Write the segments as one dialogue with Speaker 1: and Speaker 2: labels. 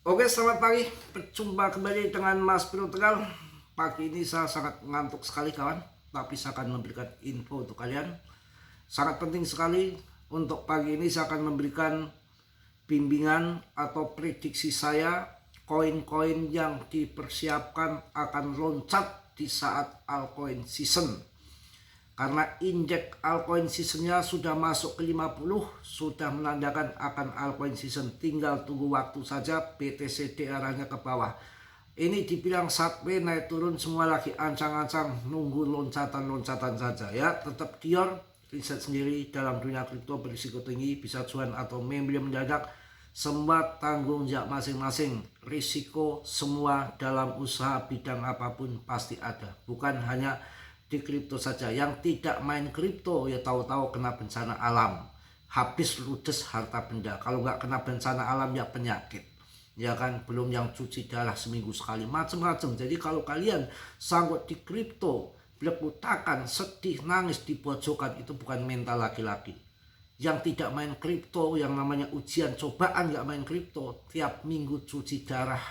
Speaker 1: Oke, selamat pagi. Berjumpa kembali dengan Mas Bro Tegal. Pagi ini saya sangat ngantuk sekali kawan, tapi saya akan memberikan info untuk kalian. Sangat penting sekali untuk pagi ini saya akan memberikan bimbingan atau prediksi saya koin-koin yang dipersiapkan akan loncat di saat altcoin season. Karena indeks altcoin seasonnya sudah masuk ke 50, sudah menandakan akan altcoin season, tinggal tunggu waktu saja. BTCD arahnya ke bawah. Ini dibilang sideways naik turun semua lagi ancang-ancang nunggu loncatan-loncatan saja ya. Tetap Dior riset sendiri dalam dunia kripto berisiko tinggi, bisa cuan atau membeli mendadak, semua tanggung jawab masing-masing. Risiko semua dalam usaha bidang apapun pasti ada, bukan hanya di kripto saja. Yang tidak main kripto ya tahu-tahu kena bencana alam, habis ludes harta benda. Kalau nggak kena bencana alam ya penyakit, ya kan. Belum yang cuci darah seminggu sekali, macam-macam. Jadi kalau kalian sanggup di kripto, belekutakan, sedih, nangis di pojokan, itu bukan mental laki-laki. Yang tidak main kripto, yang namanya ujian cobaan nggak main kripto, tiap minggu cuci darah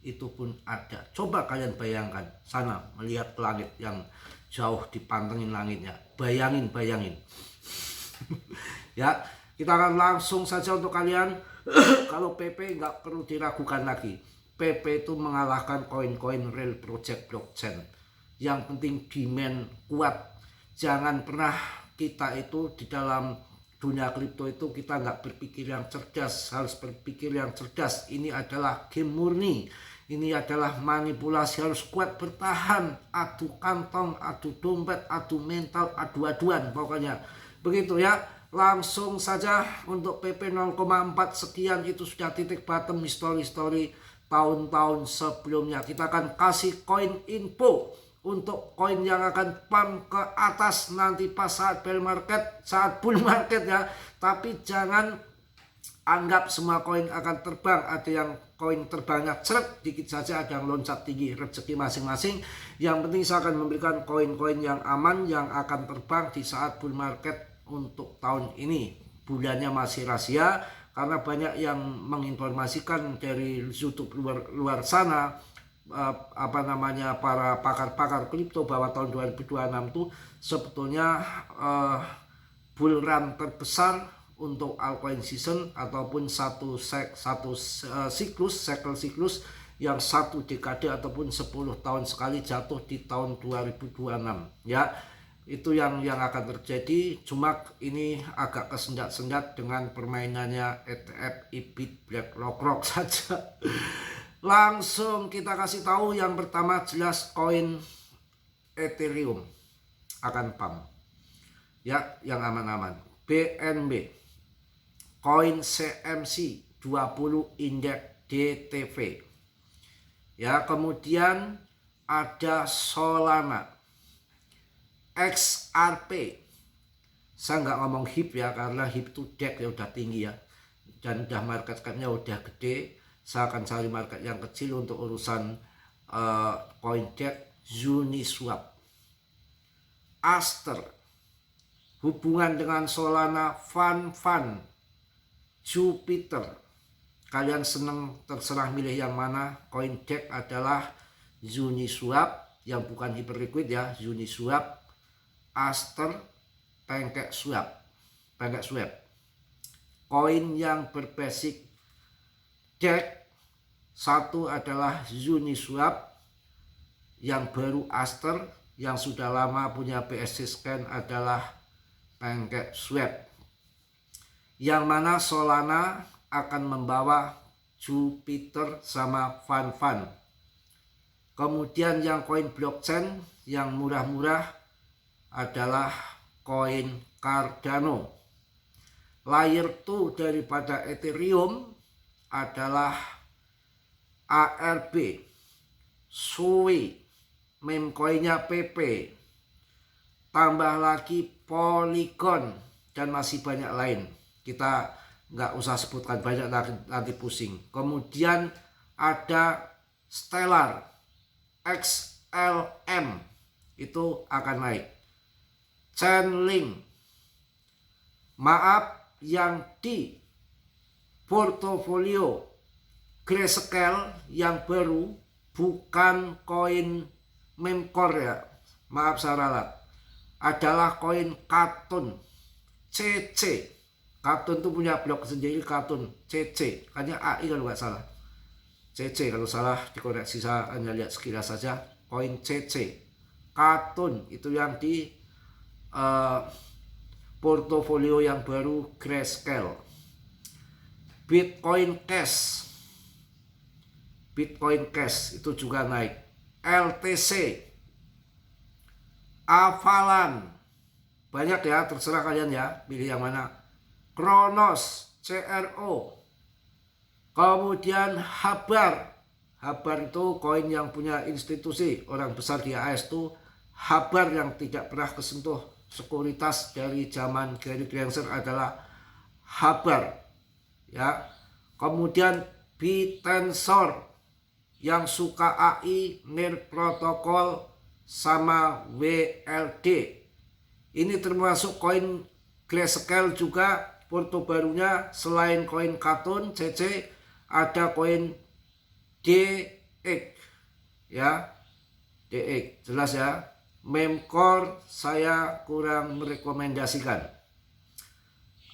Speaker 1: itu pun ada. Coba kalian bayangkan sana melihat langit yang jauh, dipantengin langitnya, bayangin ya. Kita akan langsung saja untuk kalian. Kalau PP nggak perlu diragukan lagi, PP itu mengalahkan koin-koin real project blockchain. Yang penting demand kuat. Jangan pernah kita itu di dalam dunia kripto itu kita nggak berpikir yang cerdas, harus berpikir yang cerdas. Ini adalah game murni, ini adalah manipulasi, harus kuat bertahan, adu kantong, adu dompet, adu mental, adu-aduan pokoknya begitu ya. Langsung saja untuk PP 0,4 sekian, itu sudah titik bottom history tahun-tahun sebelumnya. Kita akan kasih koin info untuk koin yang akan pump ke atas nanti pas saat bear market, saat bull market ya. Tapi jangan anggap semua koin akan terbang. Ada yang koin terbangnya ceret dikit saja, ada yang loncat tinggi, rezeki masing-masing. Yang penting saya akan memberikan koin-koin yang aman yang akan terbang di saat bull market untuk tahun ini. Bulannya masih rahasia karena banyak yang menginformasikan dari YouTube luar sana, para pakar-pakar kripto, bahwa tahun 2026 itu sebetulnya bull run terbesar untuk altcoin season, ataupun satu siklus yang satu dekade ataupun 10 tahun sekali jatuh di tahun 2026 ya. Itu yang akan terjadi. Cuma ini agak kesendat-sendat dengan permainannya ETF, IBIT, BlackRock saja. Langsung kita kasih tahu yang pertama, jelas koin Ethereum akan pump ya, yang aman-aman. BNB, koin CMC 20 indeks DTV ya. Kemudian ada Solana, XRP. Saya nggak ngomong HIP ya, karena HIP itu DEX ya udah tinggi ya, dan udah market cap-nya udah gede. Saya akan cari market yang kecil untuk urusan koin DEX. Uniswap, Aster, hubungan dengan Solana, Fun, Jupiter. Kalian seneng, terserah milih yang mana. Koin DEX adalah Uniswap, yang bukan hyperliquid ya, Uniswap, Aster, PancakeSwap. Koin yang berbasis DEX, satu adalah Uniswap, yang baru Aster, yang sudah lama punya BSC scan adalah PancakeSwap. Yang mana Solana akan membawa Jupiter sama Fun. Kemudian yang koin blockchain yang murah-murah adalah koin Cardano. Layer 2 daripada Ethereum adalah ARB, Sui, meme koinnya PP, tambah lagi Polygon, dan masih banyak lain. Kita nggak usah sebutkan banyak, nanti pusing. Kemudian ada Stellar, XLM, itu akan naik. Chainlink, maaf, yang di portofolio Grayscale yang baru bukan koin Memcore ya, maaf saya ralat, adalah koin Katun CC. Katun itu punya blok sendiri, Katun CC, hanya AI kalau nggak salah, CC kalau salah dikoreksi, saya hanya lihat sekilas saja. Koin CC Katun itu yang di portofolio yang baru Grayscale. Bitcoin Cash itu juga naik. LTC, Avalan, banyak ya, terserah kalian ya, pilih yang mana. Kronos, CRO, kemudian Habar itu koin yang punya institusi orang besar di AS itu. Habar yang tidak pernah kesentuh sekuritas dari zaman Gary Gensler adalah Habar ya. Kemudian Bitensor yang suka AI, NIR protokol sama WLD. Ini termasuk koin Grayscale juga. Porto barunya selain koin Katun CC ada koin DX ya. DX jelas ya. Memcore saya kurang merekomendasikan.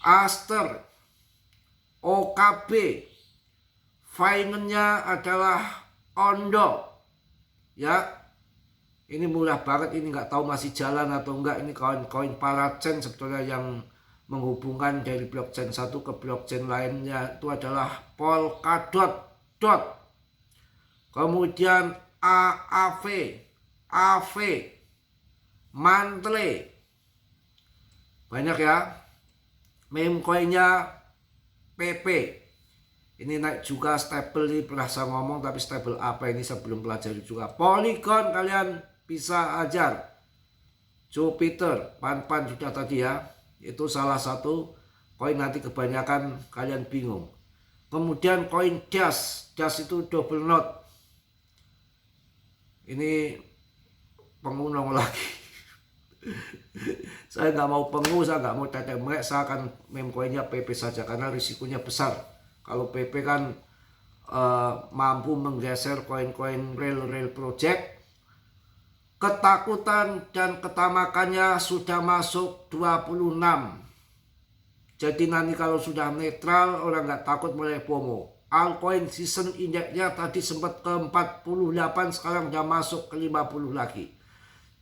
Speaker 1: Aster, OKB, finance-nya adalah Ondo ya. Ini murah banget, ini nggak tahu masih jalan atau enggak. Ini koin-koin parachain sebetulnya yang menghubungkan dari blockchain satu ke blockchain lainnya itu adalah Polkadot. Kemudian AAV, AV, Mantle, banyak ya. Meme coinnya PP, ini naik juga. Stable ini pernah saya ngomong, tapi stable apa ini saya belum pelajari juga. Polygon kalian bisa ajar. Jupiter, Pan sudah tadi ya. Itu salah satu koin, nanti kebanyakan kalian bingung. Kemudian koin Dash itu double note. Ini pengunung lagi. Saya nggak mau pengu, saya nggak mau tetek melek, saya akan meme koinnya PP saja karena risikonya besar. Kalau PP kan mampu menggeser koin-koin real project. Ketakutan dan ketamakannya sudah masuk 26. Jadi nanti kalau sudah netral, orang nggak takut mulai FOMO. Altcoin season indeksnya tadi sempat ke 48, sekarang udah masuk ke 50 lagi.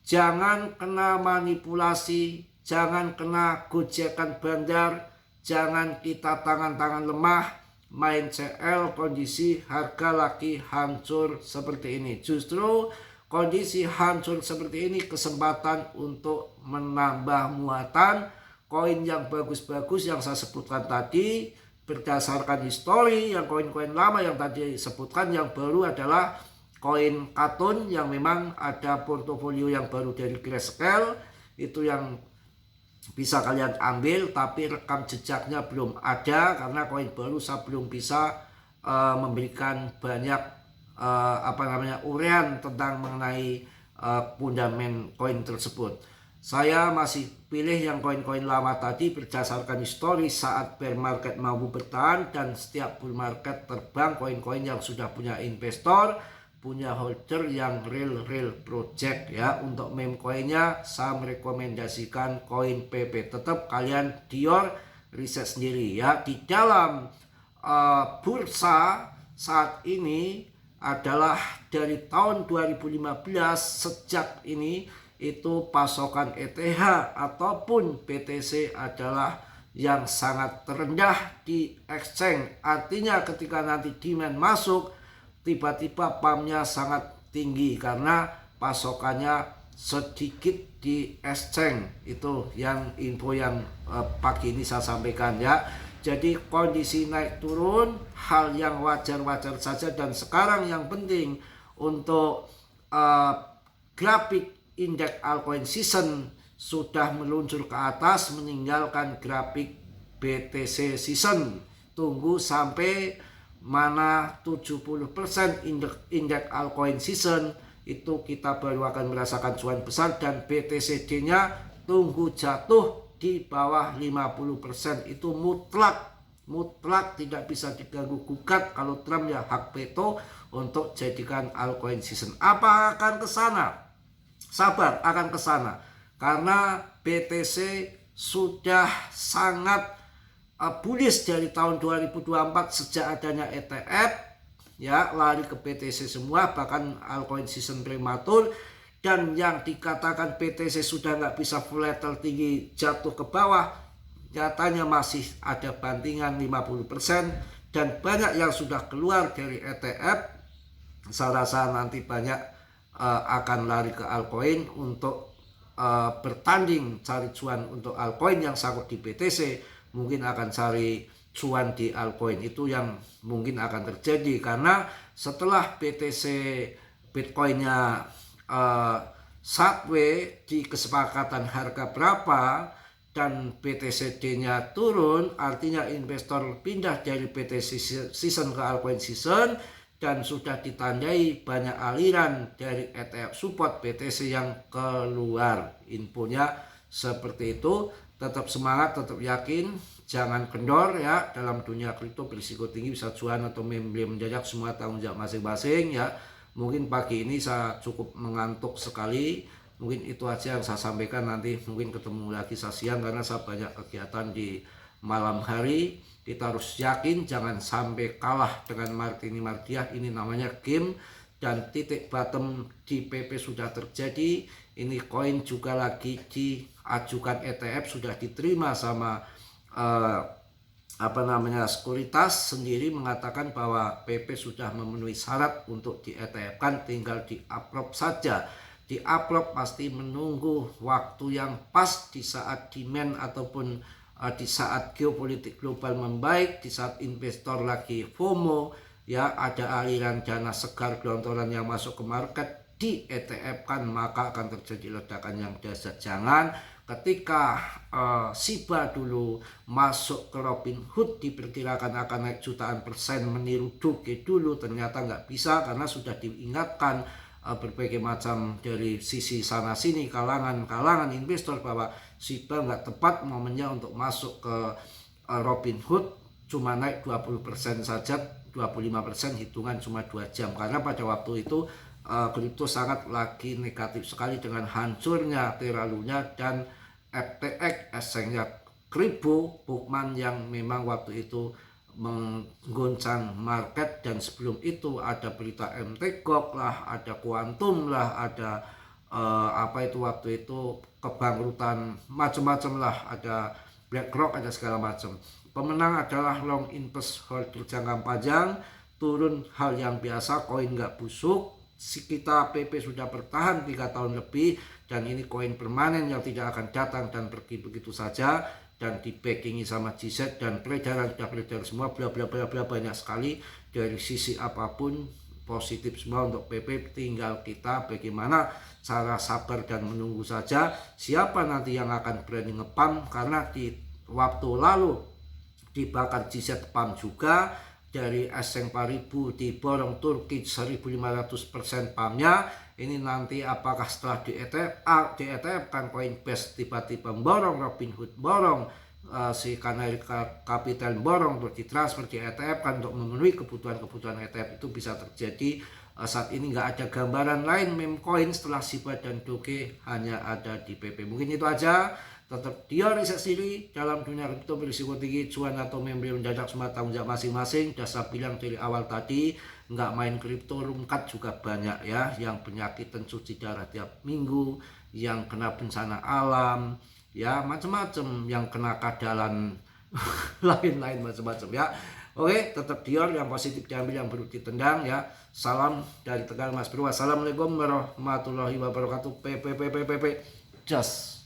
Speaker 1: Jangan kena manipulasi, jangan kena gojekan bandar, jangan kita tangan-tangan lemah, main CL kondisi harga lagi hancur seperti ini. Justru kondisi hancur seperti ini kesempatan untuk menambah muatan koin yang bagus-bagus yang saya sebutkan tadi berdasarkan histori. Yang koin-koin lama yang tadi sebutkan, yang baru adalah koin Katun yang memang ada portofolio yang baru dari Grayscale, itu yang bisa kalian ambil, tapi rekam jejaknya belum ada karena koin baru saya belum bisa memberikan banyak uraian tentang mengenai fundament koin tersebut. Saya masih pilih yang koin-koin lama tadi berdasarkan histori saat bear market mampu bertahan, dan setiap bull market terbang koin-koin yang sudah punya investor, punya holder yang real project ya. Untuk meme coinnya saya merekomendasikan koin PP. Tetap kalian Dior riset sendiri ya. Di dalam bursa saat ini adalah dari tahun 2015 sejak ini itu pasokan ETH ataupun BTC adalah yang sangat terendah di exchange. Artinya ketika nanti demand masuk, tiba-tiba pumpnya sangat tinggi karena pasokannya sedikit di exchange. Itu yang info yang pagi ini saya sampaikan ya. Jadi kondisi naik turun hal yang wajar-wajar saja, dan sekarang yang penting untuk grafik indeks altcoin season sudah meluncur ke atas meninggalkan grafik BTC season. Tunggu sampai mana 70% indeks altcoin season itu kita baru akan merasakan cuan besar, dan BTCD-nya tunggu jatuh di bawah 50%. Itu mutlak mutlak, tidak bisa diganggu gugat. Kalau Trump ya hak veto untuk jadikan altcoin season. Apa akan ke sana? Sabar, akan ke sana. Karena BTC sudah sangat bullish dari tahun 2024 sejak adanya ETF, ya, lari ke BTC semua, bahkan altcoin season prematur. Dan yang dikatakan BTC sudah nggak bisa volatile tinggi jatuh ke bawah, nyatanya masih ada bantingan 50%, dan banyak yang sudah keluar dari ETF. Saya rasa nanti banyak akan lari ke altcoin untuk bertanding cari cuan untuk altcoin yang sangkut di BTC, mungkin akan cari cuan di altcoin. Itu yang mungkin akan terjadi, karena setelah BTC Bitcoinnya sideways di kesepakatan harga berapa dan BTCD-nya turun, artinya investor pindah dari BTC season ke altcoin season, dan sudah ditandai banyak aliran dari ETF support BTC yang keluar. Infonya seperti itu. Tetap semangat, tetap yakin, jangan kendor ya. Dalam dunia kripto berisiko tinggi, bisa cuan atau membeli mendadak, semua tanggung jawab masing-masing ya. Mungkin pagi ini saya cukup mengantuk sekali. Mungkin itu aja yang saya sampaikan. Nanti mungkin ketemu lagi saya siang, karena saya banyak kegiatan di malam hari. Kita harus yakin jangan sampai kalah dengan Martini Mardiah. Ini namanya game, dan titik bottom di PP sudah terjadi. Ini koin juga lagi diajukan ETF, sudah diterima sama sekuritas sendiri, mengatakan bahwa PP sudah memenuhi syarat untuk di ETF kan, tinggal di upload saja. Di upload pasti menunggu waktu yang pas, di saat demand ataupun di saat geopolitik global membaik, di saat investor lagi FOMO ya, ada aliran dana segar gelontoran yang masuk ke market di ETF kan, maka akan terjadi ledakan yang dahsyat. Jangan ketika Shiba dulu masuk ke Robinhood diperkirakan akan naik jutaan persen, meniru Doge dulu, ternyata nggak bisa, karena sudah diingatkan berbagai macam dari sisi sana sini, kalangan investor, bahwa Shiba nggak tepat momennya untuk masuk ke Robinhood, cuma naik 20% saja, 25% hitungan cuma 2 jam, karena pada waktu itu kripto sangat lagi negatif sekali dengan hancurnya Terra Luna dan FTX, exchange-nya Crypto Bookman, yang memang waktu itu menggoncang market. Dan sebelum itu ada berita MTGOX lah, ada Quantum lah, ada waktu itu kebangkrutan macam-macam lah, ada BlackRock, ada segala macam. Pemenang adalah long interest holder jangka panjang, turun hal yang biasa, koin nggak busuk. Kita PP sudah bertahan 3 tahun lebih, dan ini koin permanen yang tidak akan datang dan pergi begitu saja, dan di backingi sama GZ, dan peredaran sudah beredar semua, bla bla bla bla, banyak sekali. Dari sisi apapun positif semua untuk PP, tinggal kita bagaimana cara sabar dan menunggu saja siapa nanti yang akan berani ngepam, karena di waktu lalu dibakar GZ pam juga. Dari Eseng Paribu diborong Turki 1500% pamnya. Ini nanti apakah setelah di ETF kan Coinbase tiba-tiba borong, Robinhood borong, si Canary Capital borong, untuk ditransfer di ETF kan, untuk memenuhi kebutuhan ETF. Itu bisa terjadi. Saat ini nggak ada gambaran lain meme coin setelah Shiba dan Doge, hanya ada di PP. Mungkin itu aja. Tetap dia riset sendiri, dalam dunia kripto berisiko tinggi, cuan atau membeli mendadak, semua tanggung jawab masing-masing. Sudah saya bilang dari awal tadi, nggak main kripto, rungkat juga banyak ya, yang penyakitan cuci darah tiap minggu, yang kena bencana alam ya, macam-macam, yang kena kadalan lain-lain macam-macam ya. Oke, tetap Dior, yang positif diambil, yang buruk ditendang ya. Salam dari Tegal Mas Bro. Wassalamualaikum warahmatullahi wabarakatuh. PP. Just